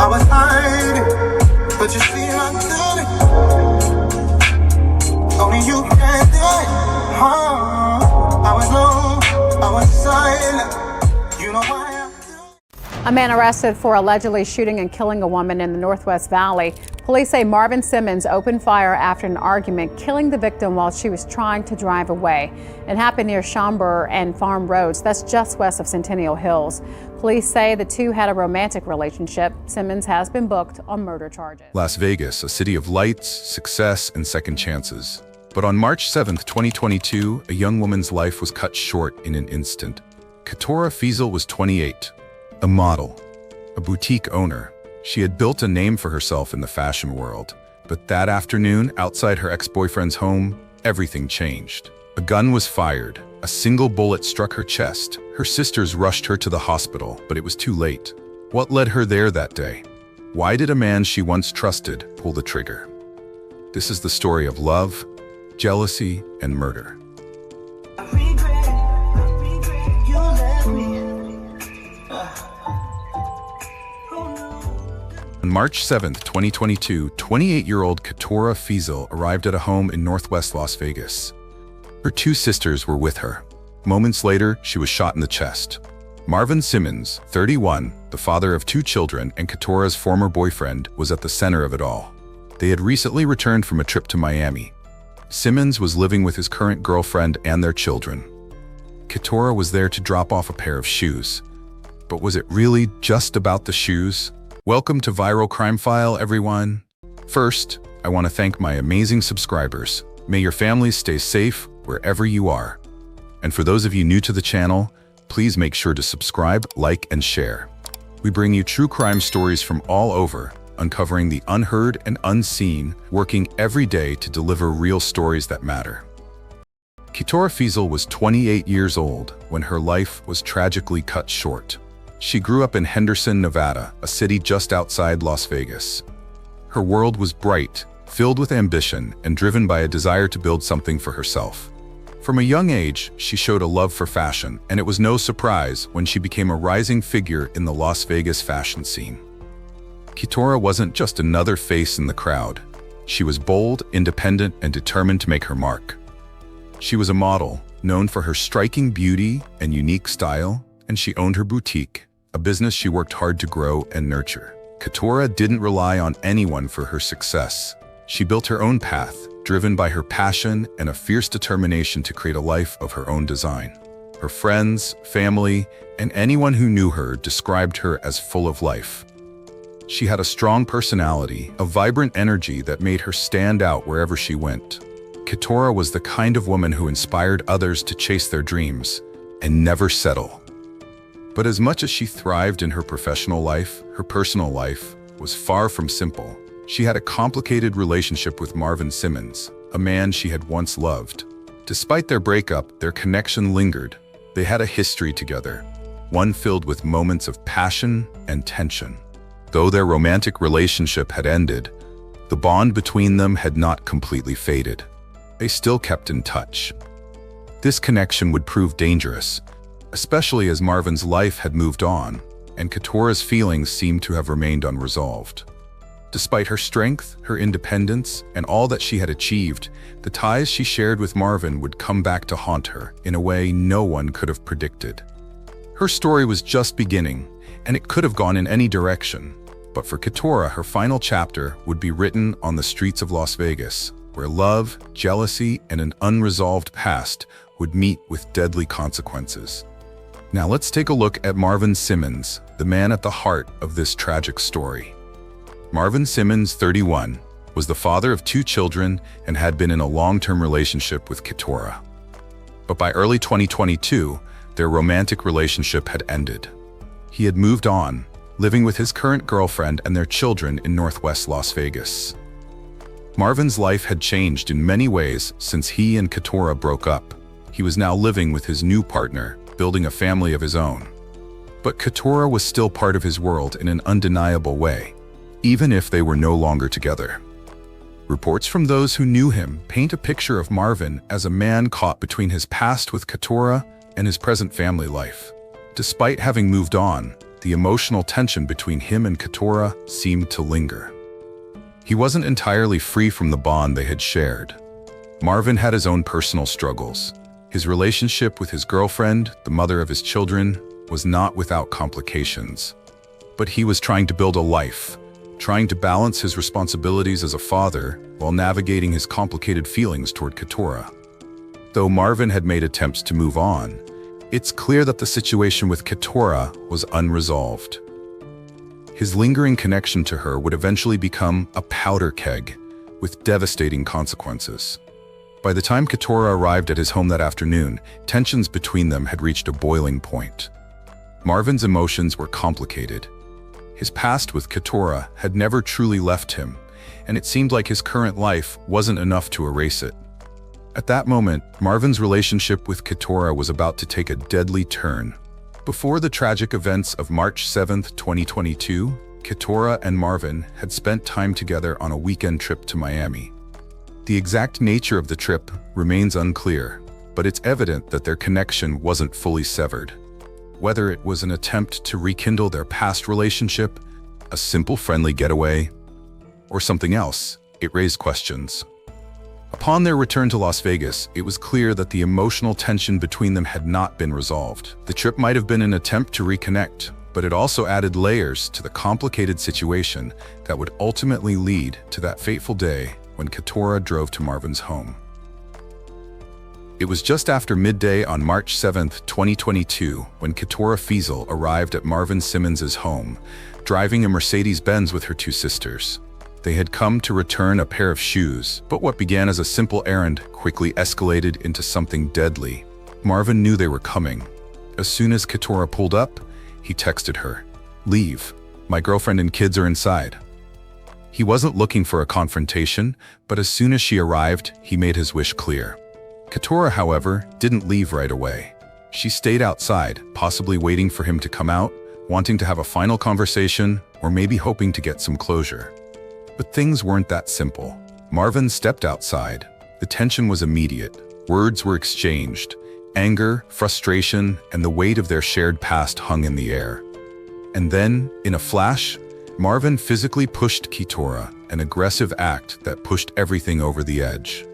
I was hiding, but you see I did it. Only you can do it. I was low, I was silent. You know why I do it. A man arrested for allegedly shooting and killing a woman in the Northwest Valley. Police say Marvin Simmons opened fire after an argument, killing the victim while she was trying to drive away. It happened near Schomburg and Farm Roads. That's just west of Centennial Hills. Police say the two had a romantic relationship. Simmons has been booked on murder charges. Las Vegas, a city of lights, success, and second chances. But on March 7, 2022, a young woman's life was cut short in an instant. Keturah Feazell was 28, a model, a boutique owner. She had built a name for herself in the fashion world. But that afternoon, outside her ex-boyfriend's home, everything changed. A gun was fired. A single bullet struck her chest. Her sisters rushed her to the hospital, but it was too late. What led her there that day? Why did a man she once trusted pull the trigger? This is the story of love, jealousy, and murder. I regret you left me. On March 7, 2022, 28-year-old Keturah Feazell arrived at a home in northwest Las Vegas. Her two sisters were with her. Moments later, she was shot in the chest. Marvin Simmons, 31, the father of two children and Keturah's former boyfriend, was at the center of it all. They had recently returned from a trip to Miami. Simmons was living with his current girlfriend and their children. Keturah was there to drop off a pair of shoes. But was it really just about the shoes? Welcome to Viral Crime File, everyone. First, I want to thank my amazing subscribers. May your families stay safe wherever you are. And for those of you new to the channel, please make sure to subscribe, like, and share. We bring you true crime stories from all over, uncovering the unheard and unseen, working every day to deliver real stories that matter. Keturah Feazell was 28 years old when her life was tragically cut short. She grew up in Henderson, Nevada, a city just outside Las Vegas. Her world was bright, filled with ambition, and driven by a desire to build something for herself. From a young age, she showed a love for fashion, and it was no surprise when she became a rising figure in the Las Vegas fashion scene. Keturah wasn't just another face in the crowd. She was bold, independent, and determined to make her mark. She was a model, known for her striking beauty and unique style, and she owned her boutique, a business she worked hard to grow and nurture. Keturah didn't rely on anyone for her success. She built her own path, driven by her passion and a fierce determination to create a life of her own design. Her friends, family, and anyone who knew her described her as full of life. She had a strong personality, a vibrant energy that made her stand out wherever she went. Keturah was the kind of woman who inspired others to chase their dreams and never settle. But as much as she thrived in her professional life, her personal life was far from simple. She had a complicated relationship with Marvin Simmons, a man she had once loved. Despite their breakup, their connection lingered. They had a history together, one filled with moments of passion and tension. Though their romantic relationship had ended, the bond between them had not completely faded. They still kept in touch. This connection would prove dangerous, especially as Marvin's life had moved on, and Keturah's feelings seemed to have remained unresolved. Despite her strength, her independence, and all that she had achieved, the ties she shared with Marvin would come back to haunt her in a way no one could have predicted. Her story was just beginning, and it could have gone in any direction. But for Keturah, her final chapter would be written on the streets of Las Vegas, where love, jealousy, and an unresolved past would meet with deadly consequences. Now let's take a look at Marvin Simmons, the man at the heart of this tragic story. Marvin Simmons, 31, was the father of two children and had been in a long-term relationship with Keturah. But by early 2022, their romantic relationship had ended. He had moved on, living with his current girlfriend and their children in northwest Las Vegas. Marvin's life had changed in many ways since he and Keturah broke up. He was now living with his new partner, building a family of his own. But Keturah was still part of his world in an undeniable way, even if they were no longer together. Reports from those who knew him paint a picture of Marvin as a man caught between his past with Keturah and his present family life. Despite having moved on, the emotional tension between him and Keturah seemed to linger. He wasn't entirely free from the bond they had shared. Marvin had his own personal struggles. His relationship with his girlfriend, the mother of his children, was not without complications. But he was trying to build a life, trying to balance his responsibilities as a father while navigating his complicated feelings toward Keturah. Though Marvin had made attempts to move on, it's clear that the situation with Keturah was unresolved. His lingering connection to her would eventually become a powder keg with devastating consequences. By the time Keturah arrived at his home that afternoon, tensions between them had reached a boiling point. Marvin's emotions were complicated. His past with Keturah had never truly left him, and it seemed like his current life wasn't enough to erase it. At that moment, Marvin's relationship with Keturah was about to take a deadly turn. Before the tragic events of March 7, 2022, Keturah and Marvin had spent time together on a weekend trip to Miami. The exact nature of the trip remains unclear, but it's evident that their connection wasn't fully severed. Whether it was an attempt to rekindle their past relationship, a simple friendly getaway, or something else, it raised questions. Upon their return to Las Vegas, it was clear that the emotional tension between them had not been resolved. The trip might have been an attempt to reconnect, but it also added layers to the complicated situation that would ultimately lead to that fateful day when Keturah drove to Marvin's home. It was just after midday on March 7, 2022, when Keturah Feazell arrived at Marvin Simmons' home, driving a Mercedes-Benz with her two sisters. They had come to return a pair of shoes, but what began as a simple errand quickly escalated into something deadly. Marvin knew they were coming. As soon as Keturah pulled up, he texted her, "Leave. My girlfriend and kids are inside." He wasn't looking for a confrontation, but as soon as she arrived, he made his wish clear. Keturah, however, didn't leave right away. She stayed outside, possibly waiting for him to come out, wanting to have a final conversation, or maybe hoping to get some closure. But things weren't that simple. Marvin stepped outside. The tension was immediate. Words were exchanged. Anger, frustration, and the weight of their shared past hung in the air. And then, in a flash, Marvin physically pushed Keturah, an aggressive act that pushed everything over the edge.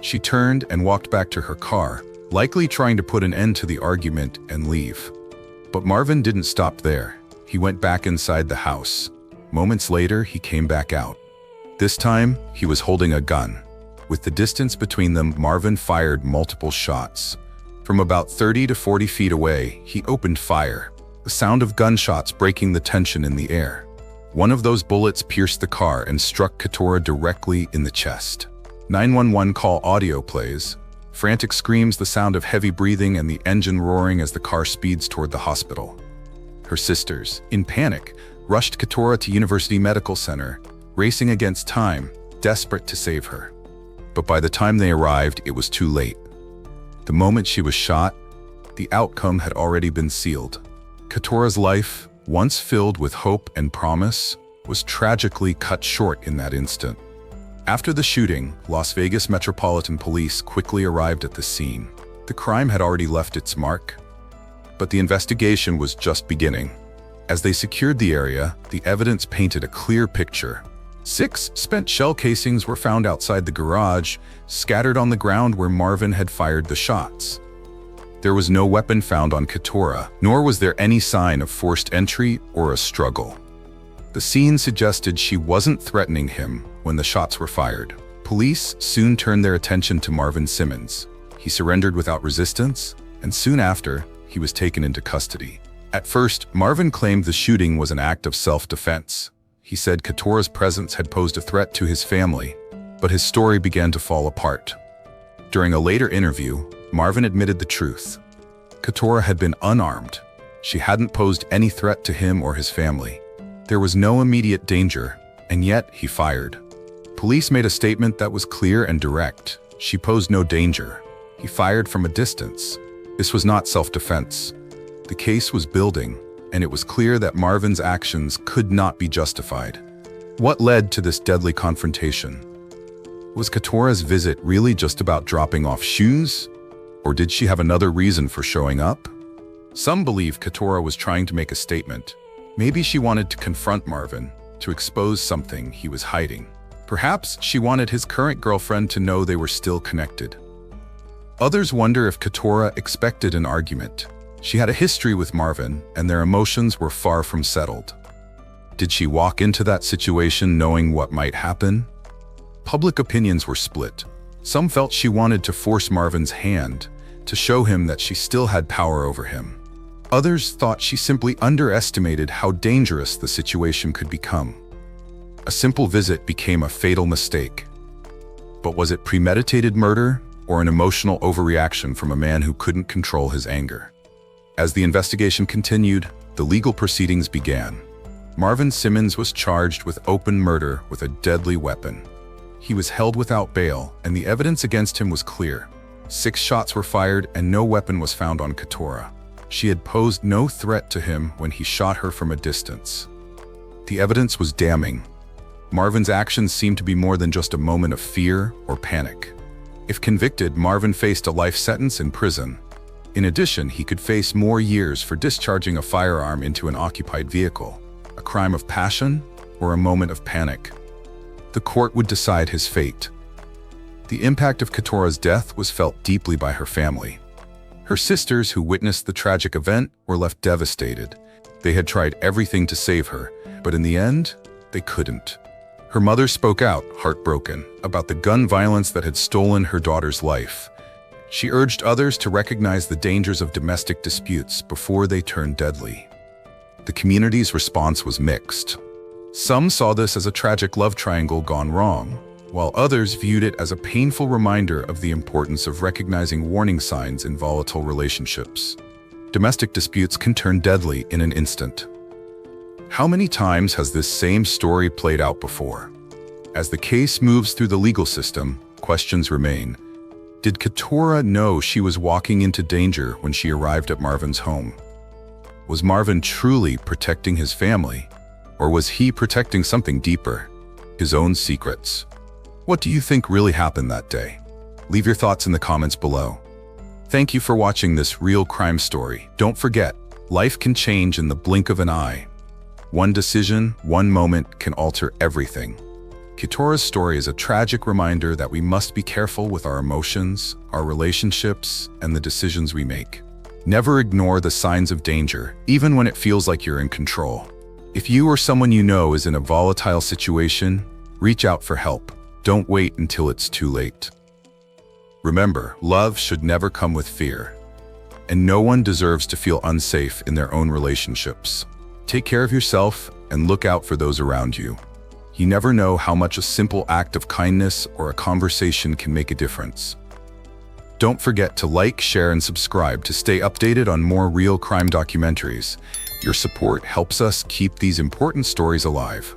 She turned and walked back to her car, likely trying to put an end to the argument and leave. But Marvin didn't stop there. He went back inside the house. Moments later, he came back out. This time, he was holding a gun. With the distance between them, Marvin fired multiple shots. From about 30 to 40 feet away, he opened fire, the sound of gunshots breaking the tension in the air. One of those bullets pierced the car and struck Keturah directly in the chest. 911 call audio plays, frantic screams, the sound of heavy breathing, and the engine roaring as the car speeds toward the hospital. Her sisters, in panic, rushed Keturah to University Medical Center, racing against time, desperate to save her. But by the time they arrived, it was too late. The moment she was shot, the outcome had already been sealed. Keturah's life, once filled with hope and promise, was tragically cut short in that instant. After the shooting, Las Vegas Metropolitan Police quickly arrived at the scene. The crime had already left its mark, but the investigation was just beginning. As they secured the area, the evidence painted a clear picture. 6 spent shell casings were found outside the garage, scattered on the ground where Marvin had fired the shots. There was no weapon found on Keturah, nor was there any sign of forced entry or a struggle. The scene suggested she wasn't threatening him when the shots were fired. Police soon turned their attention to Marvin Simmons. He surrendered without resistance, and soon after, he was taken into custody. At first, Marvin claimed the shooting was an act of self-defense. He said Keturah's presence had posed a threat to his family, but his story began to fall apart. During a later interview, Marvin admitted the truth. Keturah had been unarmed. She hadn't posed any threat to him or his family. There was no immediate danger, and yet he fired. Police made a statement that was clear and direct. She posed no danger. He fired from a distance. This was not self-defense. The case was building, and it was clear that Marvin's actions could not be justified. What led to this deadly confrontation? Was Keturah's visit really just about dropping off shoes? Or did she have another reason for showing up? Some believe Keturah was trying to make a statement. Maybe she wanted to confront Marvin, to expose something he was hiding. Perhaps she wanted his current girlfriend to know they were still connected. Others wonder if Keturah expected an argument. She had a history with Marvin, and their emotions were far from settled. Did she walk into that situation knowing what might happen? Public opinions were split. Some felt she wanted to force Marvin's hand, to show him that she still had power over him. Others thought she simply underestimated how dangerous the situation could become. A simple visit became a fatal mistake. But was it premeditated murder or an emotional overreaction from a man who couldn't control his anger? As the investigation continued, the legal proceedings began. Marvin Simmons was charged with open murder with a deadly weapon. He was held without bail, and the evidence against him was clear. 6 shots were fired and no weapon was found on Keturah. She had posed no threat to him when he shot her from a distance. The evidence was damning. Marvin's actions seemed to be more than just a moment of fear or panic. If convicted, Marvin faced a life sentence in prison. In addition, he could face more years for discharging a firearm into an occupied vehicle, a crime of passion or a moment of panic. The court would decide his fate. The impact of Keturah's death was felt deeply by her family. Her sisters, who witnessed the tragic event, were left devastated. They had tried everything to save her, but in the end, they couldn't. Her mother spoke out, heartbroken, about the gun violence that had stolen her daughter's life. She urged others to recognize the dangers of domestic disputes before they turned deadly. The community's response was mixed. Some saw this as a tragic love triangle gone wrong, while others viewed it as a painful reminder of the importance of recognizing warning signs in volatile relationships. Domestic disputes can turn deadly in an instant. How many times has this same story played out before? As the case moves through the legal system, questions remain. Did Keturah know she was walking into danger when she arrived at Marvin's home? Was Marvin truly protecting his family? Or was he protecting something deeper, his own secrets? What do you think really happened that day? Leave your thoughts in the comments below. Thank you for watching this real crime story. Don't forget, life can change in the blink of an eye. One decision, one moment can alter everything. Keturah's story is a tragic reminder that we must be careful with our emotions, our relationships, and the decisions we make. Never ignore the signs of danger, even when it feels like you're in control. If you or someone you know is in a volatile situation, reach out for help. Don't wait until it's too late. Remember, love should never come with fear, and no one deserves to feel unsafe in their own relationships. Take care of yourself and look out for those around you. You never know how much a simple act of kindness or a conversation can make a difference. Don't forget to like, share, and subscribe to stay updated on more real crime documentaries. Your support helps us keep these important stories alive.